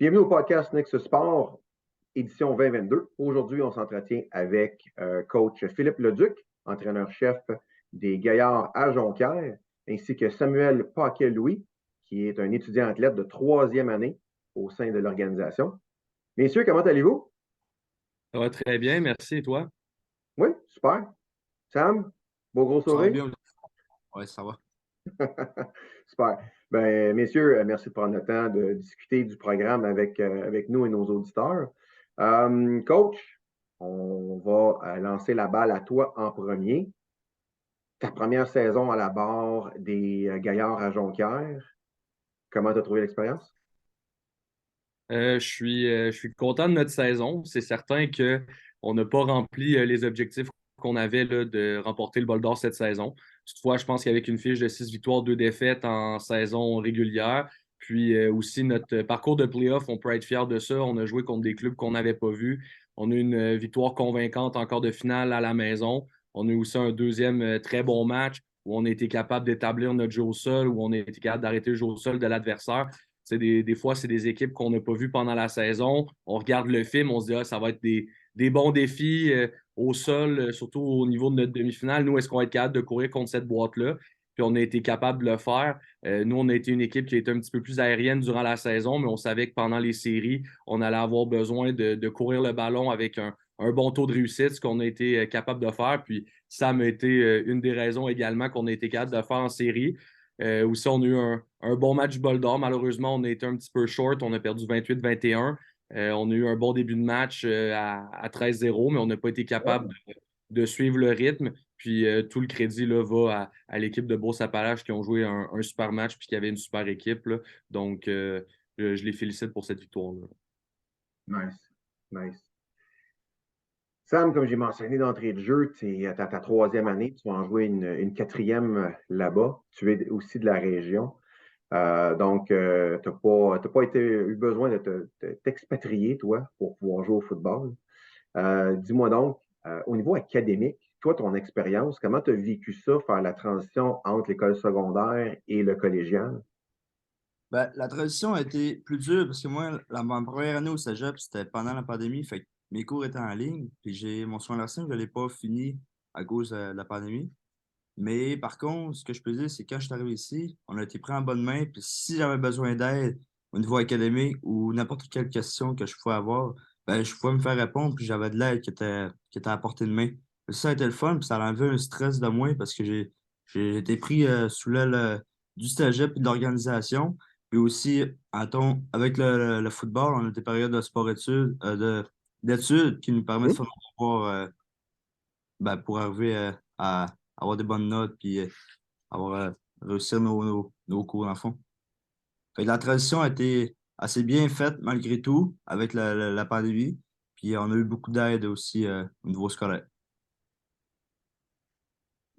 Bienvenue au podcast Nexus Sport, édition 2022. Aujourd'hui, on s'entretient avec coach Philippe Leduc, entraîneur-chef des Gaillards à Jonquière, ainsi que Samuel Paquet-Louis, qui est un étudiant athlète de 3e année au sein de l'organisation. Messieurs, comment allez-vous? Ça va très bien, merci. Et toi? Oui, super. Sam, beau gros Ça va sourire? bien? Oui, ça va. Super. Ben, messieurs, merci de prendre le temps de discuter du programme avec nous et nos auditeurs. Coach, on va lancer la balle à toi en premier. Ta première saison à la barre des Gaillards à Jonquière, comment tu as trouvé l'expérience? Je suis content de notre saison. C'est certain qu'on n'a pas rempli les objectifs qu'on avait là, de remporter le bol d'or cette saison. Toutefois, je pense qu'avec une fiche de 6 victoires, 2 défaites en saison régulière, puis aussi notre parcours de playoff, on peut être fier de ça. On a joué contre des clubs qu'on n'avait pas vus. On a eu une victoire convaincante encore de finale à la maison. On a eu aussi un deuxième très bon match où on a été capable d'établir notre jeu au sol, où on a été capable d'arrêter le jeu au sol de l'adversaire. Des fois, c'est des équipes qu'on n'a pas vues pendant la saison. On regarde le film, on se dit ça va être des bons défis au sol, surtout au niveau de notre demi-finale. Nous, est-ce qu'on va être capable de courir contre cette boîte-là? Puis on a été capable de le faire. Nous, on a été une équipe qui a été un petit peu plus aérienne durant la saison, mais on savait que pendant les séries, on allait avoir besoin de courir le ballon avec un bon taux de réussite, ce qu'on a été capable de faire. Puis ça a été une des raisons également qu'on a été capable de faire en série. Aussi, on a eu un bon match bol d'or. Malheureusement, on a été un petit peu short. On a perdu 28-21. On a eu un bon début de match à 13-0, mais on n'a pas été capable de suivre le rythme. Puis tout le crédit là, va à l'équipe de Beauce-Appalaches qui ont joué un super match puis qui avait une super équipe, là. Donc, je les félicite pour cette victoire-là. Nice, nice. Sam, comme j'ai mentionné d'entrée de jeu, tu es à ta 3e année, tu vas en jouer une 4e là-bas. Tu es aussi de la région. Donc, tu n'as pas eu besoin de t'expatrier, toi, pour pouvoir jouer au football. Dis-moi donc, au niveau académique, toi, ton expérience, comment tu as vécu ça, faire la transition entre l'école secondaire et le collégial? Ben, la transition a été plus dure parce que moi, ma première année au cégep, c'était pendant la pandémie. Fait que mes cours étaient en ligne. Puis mon secondaire 5, je ne l'ai pas fini à cause de la pandémie. Mais par contre, ce que je peux dire, c'est que quand je suis arrivé ici, on a été pris en bonne main. Puis si j'avais besoin d'aide au niveau académique ou n'importe quelle question que je pouvais avoir, ben, je pouvais me faire répondre. Puis j'avais de l'aide qui était à portée de main. Ça a été le fun. Puis ça a enlevé un stress de moi parce que j'ai été pris sous l'aile du stagiaire et de l'organisation. Puis aussi, avec le football, on a des périodes de sport-études, d'études qui nous permettent de faire nos devoirs, pour arriver à avoir des bonnes notes puis réussir nos cours, dans le fond. Fait que la transition a été assez bien faite malgré tout avec la pandémie. Puis on a eu beaucoup d'aide aussi au niveau scolaire.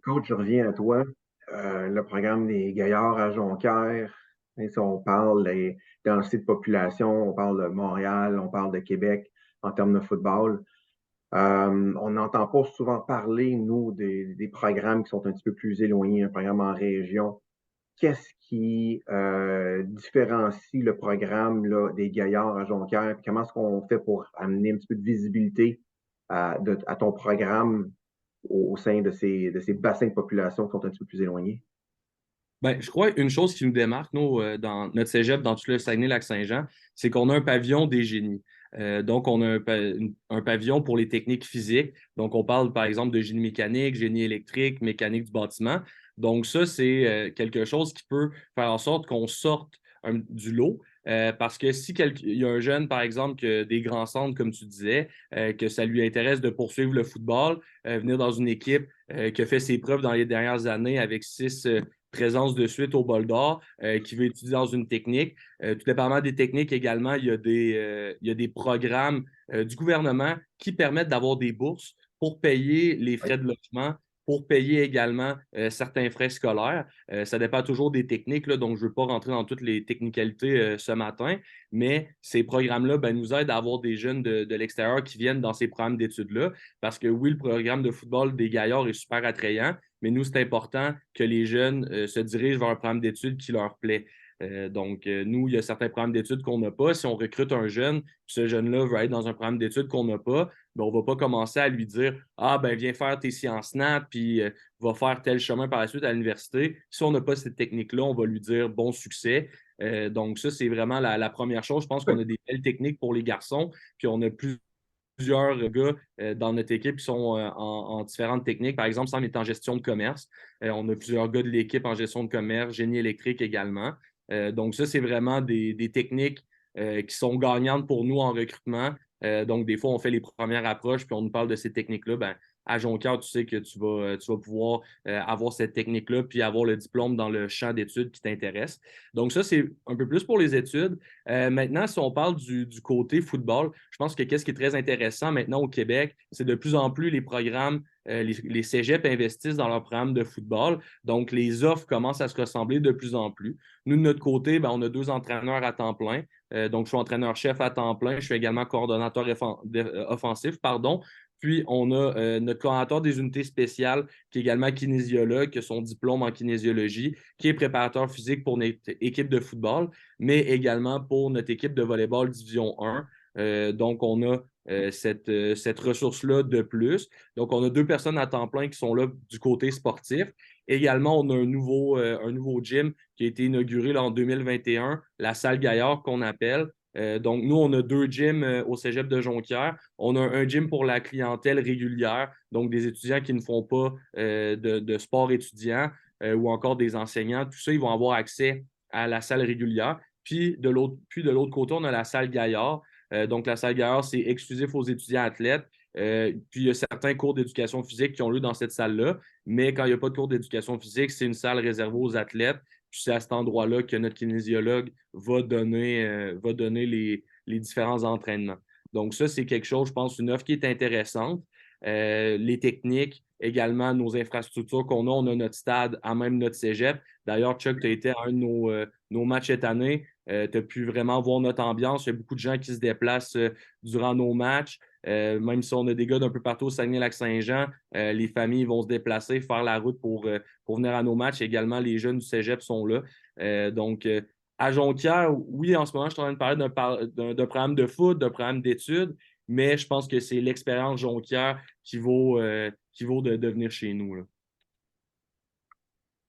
Coach, je reviens à toi. Le programme des Gaillards à Jonquière, hein, si on parle des densités de population, on parle de Montréal, on parle de Québec en termes de football. On n'entend pas souvent parler, nous, des programmes qui sont un petit peu plus éloignés, un programme en région. Qu'est-ce qui différencie le programme là, des Gaillards à Jonquière? Puis comment est-ce qu'on fait pour amener un petit peu de visibilité à ton programme au sein de ces bassins de population qui sont un petit peu plus éloignés? Ben, je crois une chose qui nous démarque, nous, dans notre cégep, dans tout le Saguenay-Lac-Saint-Jean, c'est qu'on a un pavillon des génies. Donc, on a un pavillon pour les techniques physiques. Donc, on parle, par exemple, de génie mécanique, génie électrique, mécanique du bâtiment. Donc, ça, c'est quelque chose qui peut faire en sorte qu'on sorte du lot. Parce que si il y a un jeune, par exemple, qui a des grands centres, comme tu disais, que ça lui intéresse de poursuivre le football, venir dans une équipe qui a fait ses preuves dans les dernières années avec 6 présence de suite au bol d'or, qui veut étudier dans une technique. Tout dépendamment des techniques également, il y a des programmes du gouvernement qui permettent d'avoir des bourses pour payer les frais de logement, pour payer également certains frais scolaires. Ça dépend toujours des techniques, là, donc je ne veux pas rentrer dans toutes les technicalités ce matin, mais ces programmes-là nous aident à avoir des jeunes de l'extérieur qui viennent dans ces programmes d'études-là, parce que oui, le programme de football des Gaillards est super attrayant, mais nous, c'est important que les jeunes se dirigent vers un programme d'études qui leur plaît. Donc, nous, il y a certains programmes d'études qu'on n'a pas. Si on recrute un jeune, puis ce jeune-là veut être dans un programme d'études qu'on n'a pas, ben, on ne va pas commencer à lui dire ah, ben, viens faire tes sciences nat, puis va faire tel chemin par la suite à l'université. Si on n'a pas cette technique-là, on va lui dire bon succès. Donc, ça, c'est vraiment la première chose. Je pense qu'on a des belles techniques pour les garçons, puis on a plusieurs gars dans notre équipe qui sont en différentes techniques. Par exemple, si on est en gestion de commerce, on a plusieurs gars de l'équipe en gestion de commerce, génie électrique également. Donc, ça, c'est vraiment des techniques qui sont gagnantes pour nous en recrutement. Donc, des fois, on fait les premières approches, puis on nous parle de ces techniques-là. Ben, à Jonquière, tu sais que tu vas pouvoir avoir cette technique-là, puis avoir le diplôme dans le champ d'études qui t'intéresse. Donc, ça, c'est un peu plus pour les études. Maintenant, si on parle du côté football, je pense que qu'est-ce qui est très intéressant maintenant au Québec, c'est de plus en plus les programmes, les cégeps investissent dans leurs programmes de football. Donc, les offres commencent à se ressembler de plus en plus. Nous, de notre côté, ben, on a 2 entraîneurs à temps plein. Donc, je suis entraîneur-chef à temps plein. Je suis également coordonnateur offensif, pardon. Puis, on a notre coordonnateur des unités spéciales, qui est également kinésiologue, qui a son diplôme en kinésiologie, qui est préparateur physique pour notre équipe de football, mais également pour notre équipe de volleyball Division 1. Donc, on a cette ressource-là de plus. Donc, on a 2 personnes à temps plein qui sont là du côté sportif. Également, on a un nouveau gym qui a été inauguré là, en 2021, la salle Gaillard qu'on appelle. Donc, nous, on a 2 gyms au cégep de Jonquière. On a un gym pour la clientèle régulière, donc des étudiants qui ne font pas de sport étudiant ou encore des enseignants. Tout ça, ils vont avoir accès à la salle régulière. Puis de l'autre côté, on a la salle Gaillard. Donc, la salle Gaillard, c'est exclusif aux étudiants athlètes. Puis, il y a certains cours d'éducation physique qui ont lieu dans cette salle-là. Mais quand il n'y a pas de cours d'éducation physique, c'est une salle réservée aux athlètes. Puis, c'est à cet endroit-là que notre kinésiologue va donner les différents entraînements. Donc, ça, c'est quelque chose, je pense, une offre qui est intéressante. Les techniques, également nos infrastructures qu'on a. On a notre stade à même notre cégep. D'ailleurs, Chuck, tu as été à un de nos matchs cette année. Tu as pu vraiment voir notre ambiance. Il y a beaucoup de gens qui se déplacent durant nos matchs. Même si on a des gars d'un peu partout au Saguenay-Lac-Saint-Jean, les familles vont se déplacer, faire la route pour venir à nos matchs. Également, les jeunes du cégep sont là. Donc, à Jonquière, oui, en ce moment, je suis en train de parler d'un programme de foot, d'un programme d'études, mais je pense que c'est l'expérience Jonquière qui vaut de venir chez nous, là.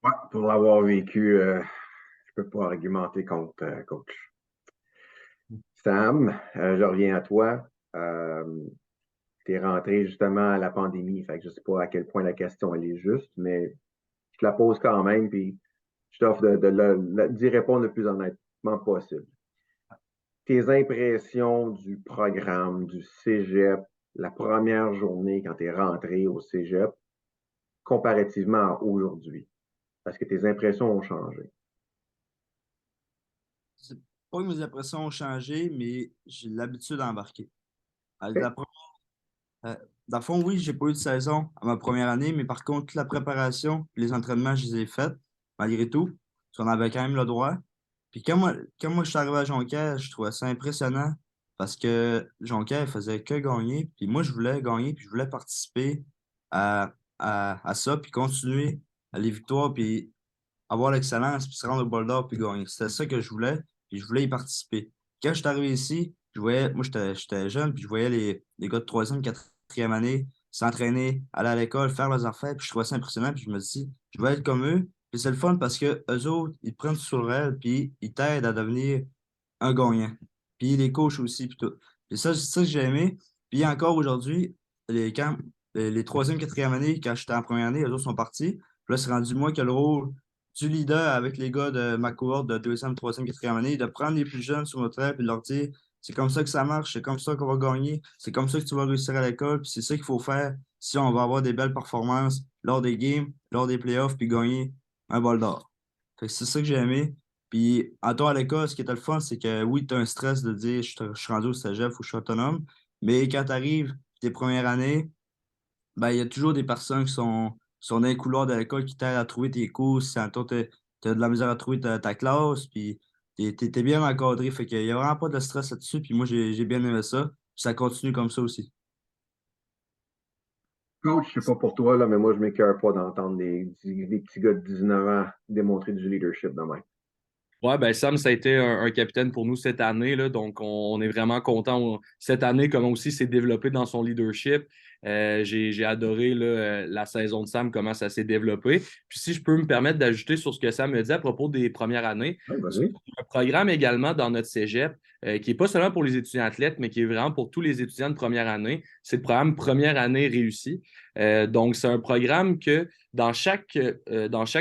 Ouais, pour l'avoir vécu, je peux pas argumenter contre coach. Sam, je reviens à toi. Tu es rentré justement à la pandémie, fait que je ne sais pas à quel point la question elle est juste, mais je te la pose quand même, puis je t'offre d'y répondre le plus honnêtement possible. Tes impressions du programme, du cégep, la première journée quand tu es rentré au cégep, comparativement à aujourd'hui, parce que tes impressions ont changé. C'est pas que mes impressions ont changé, mais j'ai l'habitude d'embarquer. La OK? première Dans le fond, oui, j'ai pas eu de saison à ma première année, mais par contre, toute la préparation, les entraînements, je les ai faits, malgré tout, parce qu'on avait quand même le droit. Puis quand moi je suis arrivé à Jonquière, je trouvais ça impressionnant parce que Jonquière faisait que gagner, puis moi, je voulais gagner, puis je voulais participer à ça, puis continuer à les victoires, puis avoir l'excellence, puis se rendre au bol d'or, puis gagner. C'était ça que je voulais, puis je voulais y participer. Quand je suis arrivé ici, moi, j'étais jeune, puis je voyais les gars de troisième, quatrième année s'entraîner, aller à l'école, faire leurs affaires, puis je trouvais ça impressionnant, puis je me dis, je veux être comme eux. Puis c'est le fun parce que eux autres, ils te prennent sur elle, puis ils t'aident à devenir un gagnant. Puis les coachs aussi, puis tout. Puis ça, c'est ça que j'ai aimé. Puis encore aujourd'hui, les troisième, quatrième année, quand j'étais en première année, eux autres sont partis. Puis là, c'est rendu moi qui ai le rôle du leader avec les gars de ma cohorte de deuxième, troisième, quatrième année, de prendre les plus jeunes sur notre aile et de leur dire c'est comme ça que ça marche, c'est comme ça qu'on va gagner, c'est comme ça que tu vas réussir à l'école, puis c'est ça qu'il faut faire si on va avoir des belles performances lors des games, lors des playoffs, puis gagner un bol d'or. Fait que c'est ça que j'ai aimé. Puis, en toi, à l'école, ce qui était le fun, c'est que oui, tu as un stress de dire je suis rendu au cégep ou je suis autonome, mais quand tu arrives tes premières années, ben, il y a toujours des personnes qui sont dans les couloirs de l'école qui t'aident à trouver tes cours. Si toi, tu as de la misère à trouver ta classe, puis t'es bien encadré. Fait qu'il n'y a vraiment pas de stress là-dessus. Puis moi, j'ai bien aimé ça. Puis ça continue comme ça aussi. Coach, je sais pas pour toi, là, mais moi, je ne m'écœure pas d'entendre des petits gars de 19 ans démontrer du leadership de même. Ouais, ben Sam, ça a été un capitaine pour nous cette année, là, donc on est vraiment content. Cette année, comment aussi s'est développé dans son leadership. J'ai adoré là, la saison de Sam, comment ça s'est développé. Puis si je peux me permettre d'ajouter sur ce que Sam me dit à propos des premières années, Oui, c'est vas-y. un programme également dans notre cégep qui n'est pas seulement pour les étudiants athlètes, mais qui est vraiment pour tous les étudiants de première année. C'est le programme Première année réussie. Donc, c'est un programme que dans chaque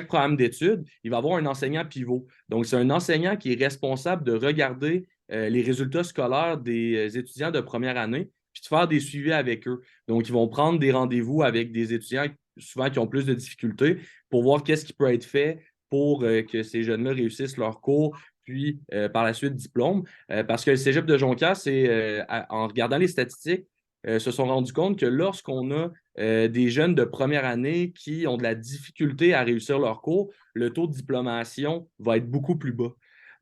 programme d'études, il va y avoir un enseignant pivot. Donc, c'est un enseignant qui est responsable de regarder les résultats scolaires des étudiants de première année, puis de faire des suivis avec eux. Donc, ils vont prendre des rendez-vous avec des étudiants souvent qui ont plus de difficultés pour voir qu'est-ce qui peut être fait pour que ces jeunes-là réussissent leur cours, puis par la suite diplôme. Parce que le Cégep de Jonquière, en regardant les statistiques, se sont rendus compte que lorsqu'on a des jeunes de première année qui ont de la difficulté à réussir leur cours, le taux de diplomation va être beaucoup plus bas.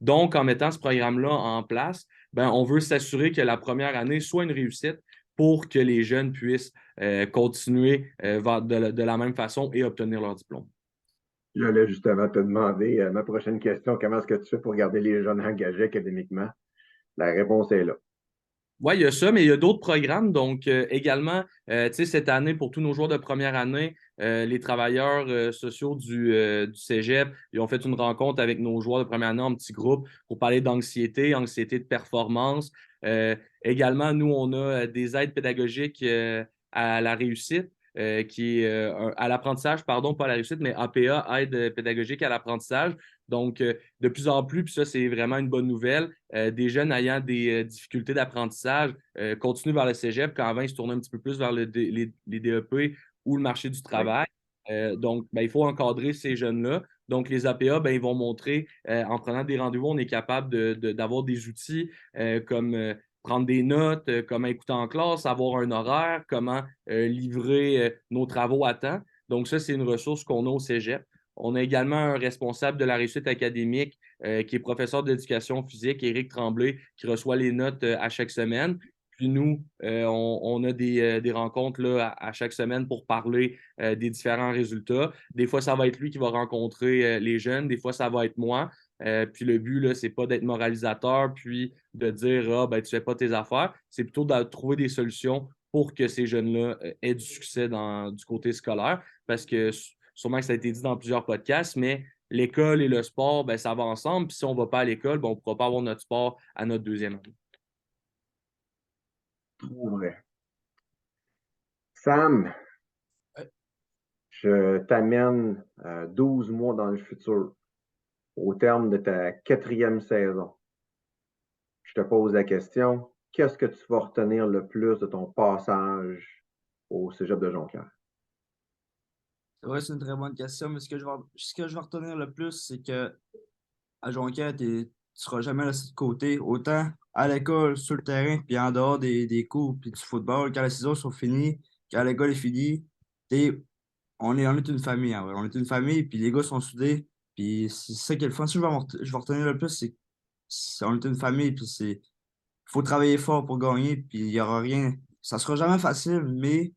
Donc, en mettant ce programme-là en place, ben, on veut s'assurer que la première année soit une réussite pour que les jeunes puissent continuer de la même façon et obtenir leur diplôme. J'allais justement te demander, ma prochaine question, comment est-ce que tu fais pour garder les jeunes engagés académiquement? La réponse est là. Oui, il y a ça, mais il y a d'autres programmes. Donc, également, tu sais, cette année, pour tous nos joueurs de première année, les travailleurs sociaux du Cégep, ils ont fait une rencontre avec nos joueurs de première année en petits groupes pour parler d'anxiété, anxiété de performance. Également, nous, on a des aides pédagogiques à la réussite. Qui est à l'apprentissage, pardon, pas à la réussite, mais APA, aide pédagogique à l'apprentissage. Donc, de plus en plus, puis ça, c'est vraiment une bonne nouvelle, des jeunes ayant des difficultés d'apprentissage continuent vers le cégep quand avant, ils se tournaient un petit peu plus vers les DEP ou le marché du Oui. travail. Donc, ben, il faut encadrer ces jeunes-là. Donc, les APA, ben, ils vont montrer, en prenant des rendez-vous, on est capable d'avoir des outils comme prendre des notes, comment écouter en classe, avoir un horaire, comment livrer nos travaux à temps. Donc, ça, c'est une ressource qu'on a au cégep. On a également un responsable de la réussite académique qui est professeur d'éducation physique, Éric Tremblay, qui reçoit les notes à chaque semaine. Puis nous, on a des rencontres là, à chaque semaine pour parler des différents résultats. Des fois, ça va être lui qui va rencontrer les jeunes, des fois, ça va être moi. Puis le but, là, c'est pas d'être moralisateur, puis de dire ah, ben, tu fais pas tes affaires. C'est plutôt de trouver des solutions pour que ces jeunes-là aient du succès du côté scolaire. Parce que sûrement que ça a été dit dans plusieurs podcasts, mais l'école et le sport, ben, ça va ensemble. Puis si on ne va pas à l'école, ben, on ne pourra pas avoir notre sport à notre deuxième année. Trop vrai. Sam, Ouais. je t'amène 12 mois dans le futur, au terme de ta quatrième saison. Je te pose la question, qu'est-ce que tu vas retenir le plus de ton passage au Cégep de Jonquière? Ouais, c'est une très bonne question, mais ce que je vais retenir le plus, c'est que à Jonquière, tu seras jamais laissé de côté, autant à l'école, sur le terrain, puis en dehors des cours, puis du football. Quand les saisons sont finies, quand l'école est finie, t'es- on est une famille, en vrai. On est une famille, puis les gars sont soudés, puis c'est ça qui est le fun. Ce que je vais retenir le plus, on est une famille, puis faut travailler fort pour gagner, puis il y aura rien. Ça sera jamais facile, mais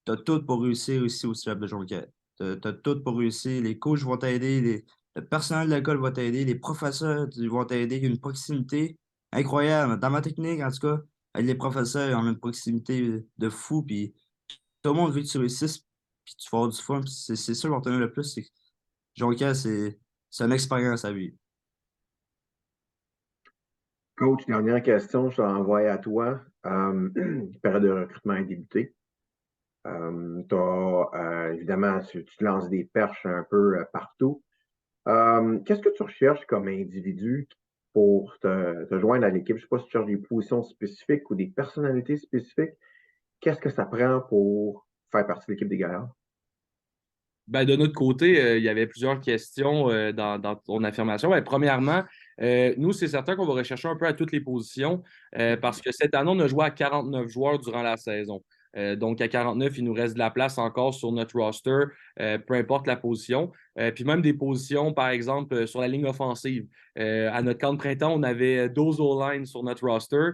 t'as tout pour réussir ici au Cégep de Jonquière. T'as tout pour réussir. Les coachs vont t'aider, le personnel de l'école va t'aider, les professeurs vont t'aider. Il y a une proximité incroyable. Dans ma technique, en tout cas, avec les professeurs, on a une proximité de fou. Puis tout le monde veut que tu réussisses, puis tu vas avoir du fun. Puis c'est ça que je vais retenir le plus. C'est que Jonquière, c'est une expérience à vivre. Coach, dernière question, je t'envoie à toi. Période de recrutement a débuté. Évidemment, tu te lances des perches un peu partout. Qu'est-ce que tu recherches comme individu pour te joindre à l'équipe? Je ne sais pas si tu cherches des positions spécifiques ou des personnalités spécifiques. Qu'est-ce que ça prend pour faire partie de l'équipe des Gaillards? Ben, de notre côté, il y avait plusieurs questions dans ton affirmation. Ben, premièrement, nous, c'est certain qu'on va rechercher un peu à toutes les positions parce que cette année, on a joué à 49 joueurs durant la saison. Donc, à 49, il nous reste de la place encore sur notre roster, peu importe la position. Puis même des positions, par exemple, sur la ligne offensive. À notre camp de printemps, on avait 12 O-line sur notre roster.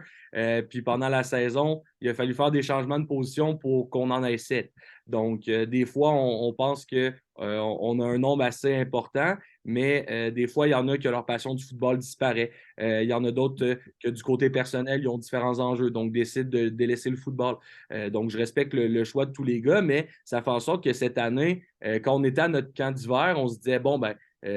Puis pendant la saison, il a fallu faire des changements de position pour qu'on en ait 7. Donc, des fois, on pense que On a un nombre assez important, mais des fois, il y en a que leur passion du football disparaît. Il y en a d'autres que du côté personnel, ils ont différents enjeux, donc décident de délaisser le football. Donc, je respecte le choix de tous les gars, mais ça fait en sorte que cette année, quand on était à notre camp d'hiver, on se disait, bon, ben,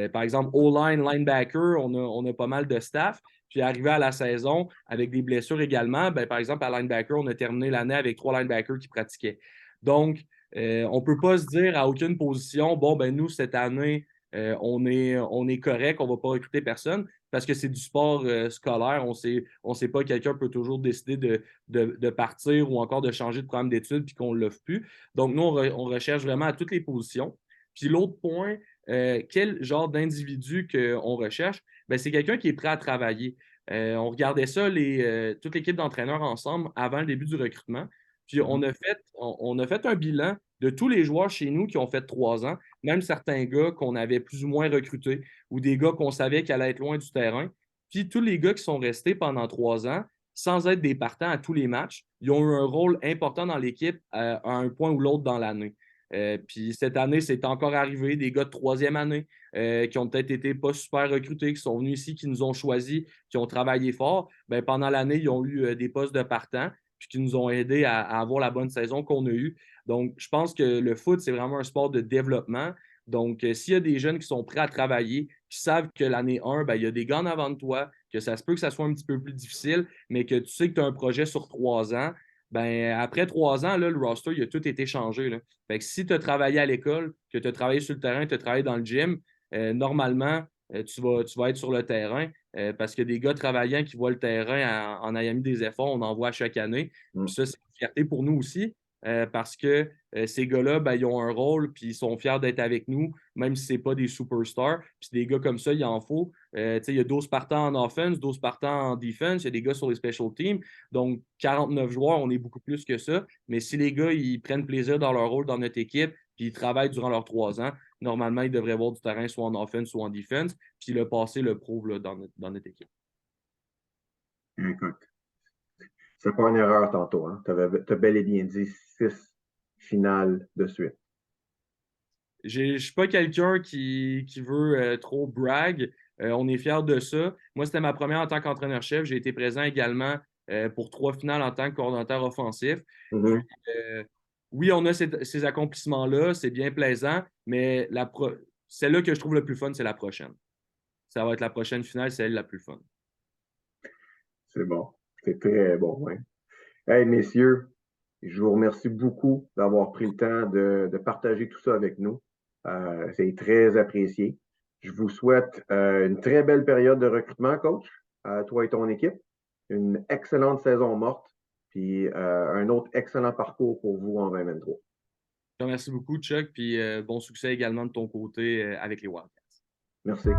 par exemple, O-line, linebacker, on a pas mal de staff. Puis arrivé à la saison avec des blessures également, ben, par exemple, à linebacker, on a terminé l'année avec 3 linebackers qui pratiquaient. Donc, on ne peut pas se dire à aucune position, bon, ben nous, cette année, on est correct, on ne va pas recruter personne parce que c'est du sport scolaire. On sait pas, quelqu'un peut toujours décider de partir ou encore de changer de programme d'études puis qu'on ne l'offre plus. Donc, nous, on recherche vraiment à toutes les positions. Puis l'autre point, quel genre d'individu qu'on recherche? Ben, c'est quelqu'un qui est prêt à travailler. On regardait ça, toute l'équipe d'entraîneurs ensemble avant le début du recrutement. Puis on a fait un bilan de tous les joueurs chez nous qui ont fait 3 ans, même certains gars qu'on avait plus ou moins recrutés ou des gars qu'on savait qu'ils allaient être loin du terrain. Puis tous les gars qui sont restés pendant 3 ans, sans être des partants à tous les matchs, ils ont eu un rôle important dans l'équipe à un point ou l'autre dans l'année. Puis cette année, c'est encore arrivé, des gars de 3e année qui ont peut-être été pas super recrutés, qui sont venus ici, qui nous ont choisis, qui ont travaillé fort. Ben, pendant l'année, ils ont eu des postes de partants puis qui nous ont aidés à avoir la bonne saison qu'on a eue. Donc, je pense que le foot, c'est vraiment un sport de développement. Donc, s'il y a des jeunes qui sont prêts à travailler, qui savent que l'année 1, ben, il y a des gars en avant de toi, que ça se peut que ça soit un petit peu plus difficile, mais que tu sais que tu as un projet sur 3 ans, ben, après 3 ans, là, le roster, il a tout été changé. Là. Fait que si tu as travaillé à l'école, que tu as travaillé sur le terrain, tu as travaillé dans le gym, normalement, tu vas être sur le terrain parce qu'il y a des gars travaillants qui voient le terrain en ayant mis des efforts, on en voit à chaque année. Puis ça, c'est une fierté pour nous aussi parce que ces gars-là, ben, ils ont un rôle puis ils sont fiers d'être avec nous, même si ce n'est pas des superstars. Puis des gars comme ça, il en faut. Il y a 12 partants en offense, 12 partants en defense, il y a des gars sur les special teams. Donc, 49 joueurs, on est beaucoup plus que ça. Mais si les gars, ils prennent plaisir dans leur rôle dans notre équipe, puis ils travaillent durant leurs 3 ans, normalement, ils devraient avoir du terrain soit en offense, soit en defense. Puis le passé le prouve là, dans notre équipe. Écoute, c'est pas une erreur tantôt. Hein? Tu as bel et bien dit 6 finales de suite. Je ne suis pas quelqu'un qui veut trop brag. On est fiers de ça. Moi, c'était ma première en tant qu'entraîneur-chef. J'ai été présent également pour 3 finales en tant que coordonnateur offensif. Puis, oui, on a ces accomplissements-là, c'est bien plaisant, mais celle-là que je trouve le plus fun, c'est la prochaine. Ça va être la prochaine finale, c'est elle la plus fun. C'est bon. C'est très bon. Ouais. Hey, messieurs, je vous remercie beaucoup d'avoir pris le temps de partager tout ça avec nous. C'est très apprécié. Je vous souhaite une très belle période de recrutement, coach, toi et ton équipe. Une excellente saison morte, puis un autre excellent parcours pour vous en 2023. Je te remercie beaucoup, Chuck, puis bon succès également de ton côté avec les Wildcats. Merci.